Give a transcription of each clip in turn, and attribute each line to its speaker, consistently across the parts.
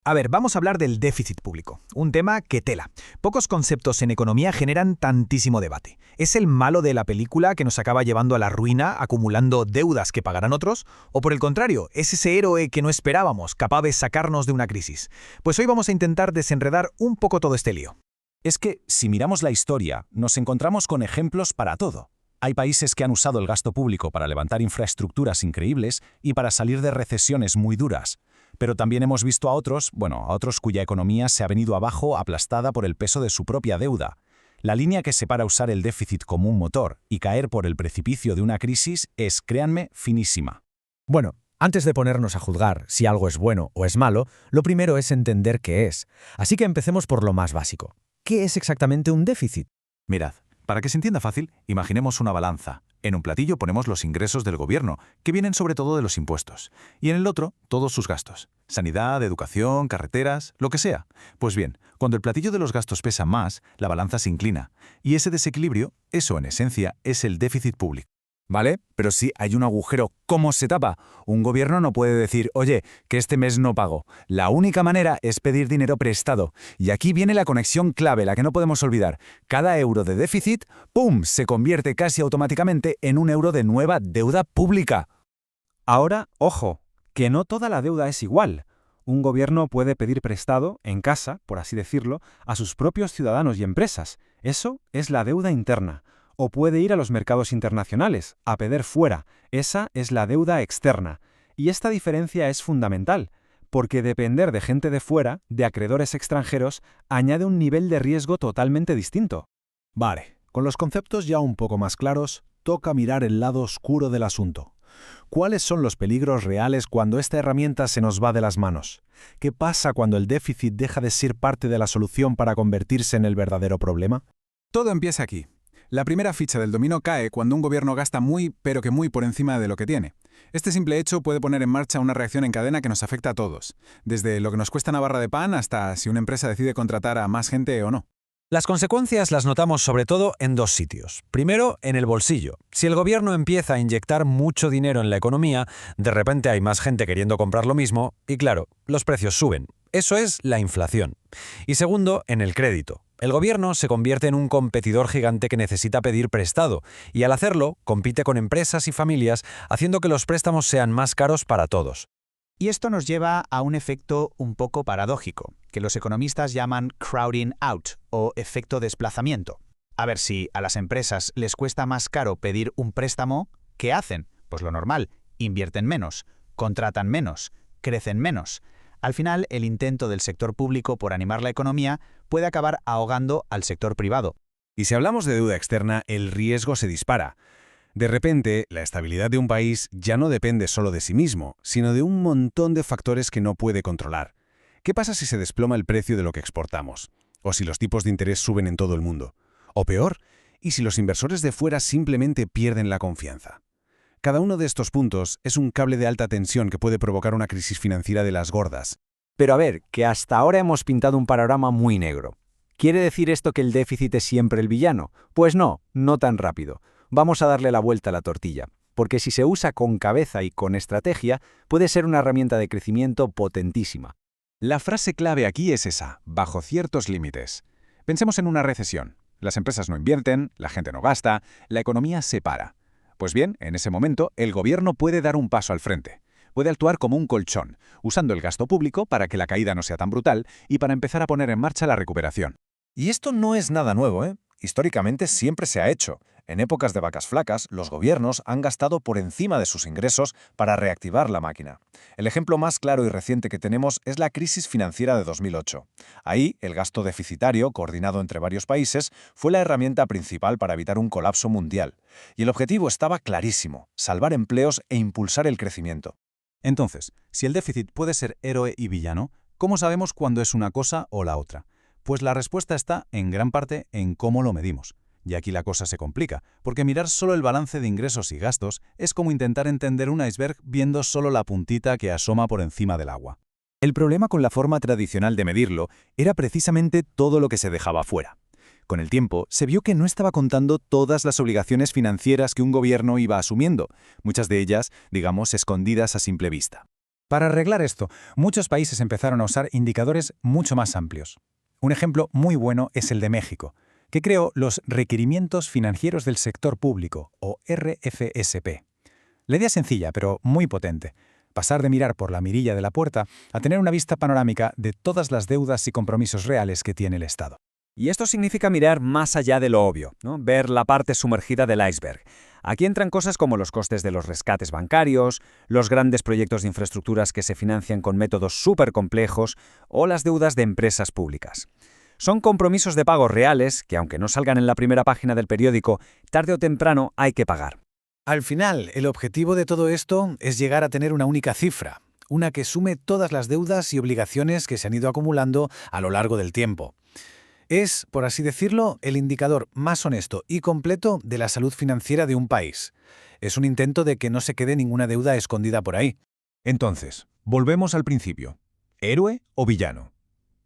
Speaker 1: A ver, vamos a hablar del déficit público, un tema que tela. Pocos conceptos en economía generan tantísimo debate. ¿Es el malo de la película que nos acaba llevando a la ruina, acumulando deudas que pagarán otros? ¿O por el contrario, es ese héroe que no esperábamos, capaz de sacarnos de una crisis? Pues hoy vamos a intentar desenredar un poco todo este lío.
Speaker 2: Es que, si miramos la historia, nos encontramos con ejemplos para todo. Hay países que han usado el gasto público para levantar infraestructuras increíbles y para salir de recesiones muy duras. Pero también hemos visto a otros cuya economía se ha venido abajo aplastada por el peso de su propia deuda. La línea que separa usar el déficit como un motor y caer por el precipicio de una crisis es, créanme, finísima.
Speaker 3: Bueno, antes de ponernos a juzgar si algo es bueno o es malo, lo primero es entender qué es. Así que empecemos por lo más básico. ¿Qué es exactamente un déficit?
Speaker 4: Mirad, para que se entienda fácil, imaginemos una balanza. En un platillo ponemos los ingresos del gobierno, que vienen sobre todo de los impuestos, y en el otro, todos sus gastos. Sanidad, educación, carreteras, lo que sea. Pues bien, cuando el platillo de los gastos pesa más, la balanza se inclina, y ese desequilibrio, eso en esencia, es el déficit público.
Speaker 5: ¿Vale? Pero si hay un agujero, ¿cómo se tapa? Un gobierno no puede decir, oye, que este mes no pago. La única manera es pedir dinero prestado. Y aquí viene la conexión clave, la que no podemos olvidar. Cada euro de déficit, ¡pum!, se convierte casi automáticamente en un euro de nueva deuda pública.
Speaker 6: Ahora, ojo, que no toda la deuda es igual. Un gobierno puede pedir prestado, en casa, por así decirlo, a sus propios ciudadanos y empresas. Eso es la deuda interna. O puede ir a los mercados internacionales, a pedir fuera. Esa es la deuda externa. Y esta diferencia es fundamental, porque depender de gente de fuera, de acreedores extranjeros, añade un nivel de riesgo totalmente distinto.
Speaker 3: Vale, con los conceptos ya un poco más claros, toca mirar el lado oscuro del asunto. ¿Cuáles son los peligros reales cuando esta herramienta se nos va de las manos? ¿Qué pasa cuando el déficit deja de ser parte de la solución para convertirse en el verdadero problema?
Speaker 7: Todo empieza aquí. La primera ficha del dominó cae cuando un gobierno gasta muy, pero que muy por encima de lo que tiene. Este simple hecho puede poner en marcha una reacción en cadena que nos afecta a todos, desde lo que nos cuesta una barra de pan hasta si una empresa decide contratar a más gente o no.
Speaker 1: Las consecuencias las notamos sobre todo en dos sitios. Primero, en el bolsillo. Si el gobierno empieza a inyectar mucho dinero en la economía, de repente hay más gente queriendo comprar lo mismo y claro, los precios suben. Eso es la inflación. Y segundo, en el crédito. El gobierno se convierte en un competidor gigante que necesita pedir prestado y al hacerlo compite con empresas y familias haciendo que los préstamos sean más caros para todos.
Speaker 8: Y esto nos lleva a un efecto un poco paradójico, que los economistas llaman crowding out o efecto desplazamiento. A ver, si a las empresas les cuesta más caro pedir un préstamo, ¿qué hacen? Pues lo normal, invierten menos, contratan menos, crecen menos. Al final, el intento del sector público por animar la economía puede acabar ahogando al sector privado.
Speaker 5: Y si hablamos de deuda externa, el riesgo se dispara. De repente, la estabilidad de un país ya no depende solo de sí mismo, sino de un montón de factores que no puede controlar. ¿Qué pasa si se desploma el precio de lo que exportamos? ¿O si los tipos de interés suben en todo el mundo? ¿O peor? ¿Y si los inversores de fuera simplemente pierden la confianza? Cada uno de estos puntos es un cable de alta tensión que puede provocar una crisis financiera de las gordas.
Speaker 3: Pero a ver, que hasta ahora hemos pintado un panorama muy negro. ¿Quiere decir esto que el déficit es siempre el villano? Pues no, no tan rápido. Vamos a darle la vuelta a la tortilla, porque si se usa con cabeza y con estrategia, puede ser una herramienta de crecimiento potentísima.
Speaker 7: La frase clave aquí es esa, bajo ciertos límites. Pensemos en una recesión. Las empresas no invierten, la gente no gasta, la economía se para. Pues bien, en ese momento, el gobierno puede dar un paso al frente. Puede actuar como un colchón, usando el gasto público para que la caída no sea tan brutal y para empezar a poner en marcha la recuperación.
Speaker 2: Y esto no es nada nuevo, ¿eh? Históricamente siempre se ha hecho. En épocas de vacas flacas, los gobiernos han gastado por encima de sus ingresos para reactivar la máquina. El ejemplo más claro y reciente que tenemos es la crisis financiera de 2008. Ahí, el gasto deficitario, coordinado entre varios países, fue la herramienta principal para evitar un colapso mundial. Y el objetivo estaba clarísimo: salvar empleos e impulsar el crecimiento.
Speaker 7: Entonces, si el déficit puede ser héroe y villano, ¿cómo sabemos cuándo es una cosa o la otra? Pues la respuesta está, en gran parte, en cómo lo medimos. Y aquí la cosa se complica, porque mirar solo el balance de ingresos y gastos es como intentar entender un iceberg viendo solo la puntita que asoma por encima del agua.
Speaker 3: El problema con la forma tradicional de medirlo era precisamente todo lo que se dejaba fuera. Con el tiempo, se vio que no estaba contando todas las obligaciones financieras que un gobierno iba asumiendo, muchas de ellas, digamos, escondidas a simple vista.
Speaker 9: Para arreglar esto, muchos países empezaron a usar indicadores mucho más amplios. Un ejemplo muy bueno es el de México, que creó los Requerimientos Financieros del Sector Público, o RFSP. La idea es sencilla, pero muy potente. Pasar de mirar por la mirilla de la puerta a tener una vista panorámica de todas las deudas y compromisos reales que tiene el Estado.
Speaker 3: Y esto significa mirar más allá de lo obvio, ¿no? Ver la parte sumergida del iceberg. Aquí entran cosas como los costes de los rescates bancarios, los grandes proyectos de infraestructuras que se financian con métodos súper complejos o las deudas de empresas públicas. Son compromisos de pago reales que, aunque no salgan en la primera página del periódico, tarde o temprano hay que pagar.
Speaker 1: Al final, el objetivo de todo esto es llegar a tener una única cifra, una que sume todas las deudas y obligaciones que se han ido acumulando a lo largo del tiempo. Es, por así decirlo, el indicador más honesto y completo de la salud financiera de un país. Es un intento de que no se quede ninguna deuda escondida por ahí.
Speaker 2: Entonces, volvemos al principio. ¿Héroe o villano?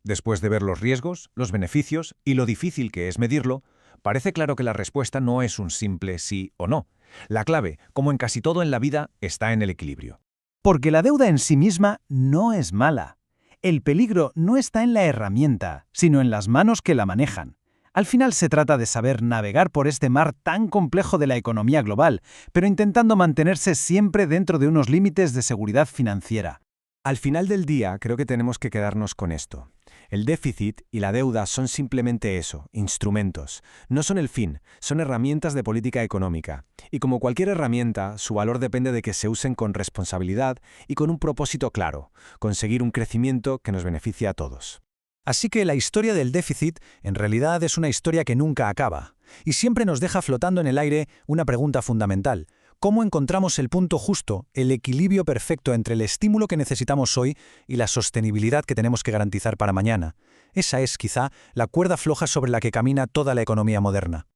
Speaker 2: Después de ver los riesgos, los beneficios y lo difícil que es medirlo, parece claro que la respuesta no es un simple sí o no. La clave, como en casi todo en la vida, está en el equilibrio.
Speaker 10: Porque la deuda en sí misma no es mala. El peligro no está en la herramienta, sino en las manos que la manejan. Al final se trata de saber navegar por este mar tan complejo de la economía global, pero intentando mantenerse siempre dentro de unos límites de seguridad financiera.
Speaker 5: Al final del día, creo que tenemos que quedarnos con esto. El déficit y la deuda son simplemente eso, instrumentos. No son el fin, son herramientas de política económica. Y como cualquier herramienta, su valor depende de que se usen con responsabilidad y con un propósito claro, conseguir un crecimiento que nos beneficie a todos.
Speaker 1: Así que la historia del déficit en realidad es una historia que nunca acaba, y siempre nos deja flotando en el aire una pregunta fundamental. ¿Cómo encontramos el punto justo, el equilibrio perfecto entre el estímulo que necesitamos hoy y la sostenibilidad que tenemos que garantizar para mañana? Esa es, quizá, la cuerda floja sobre la que camina toda la economía moderna.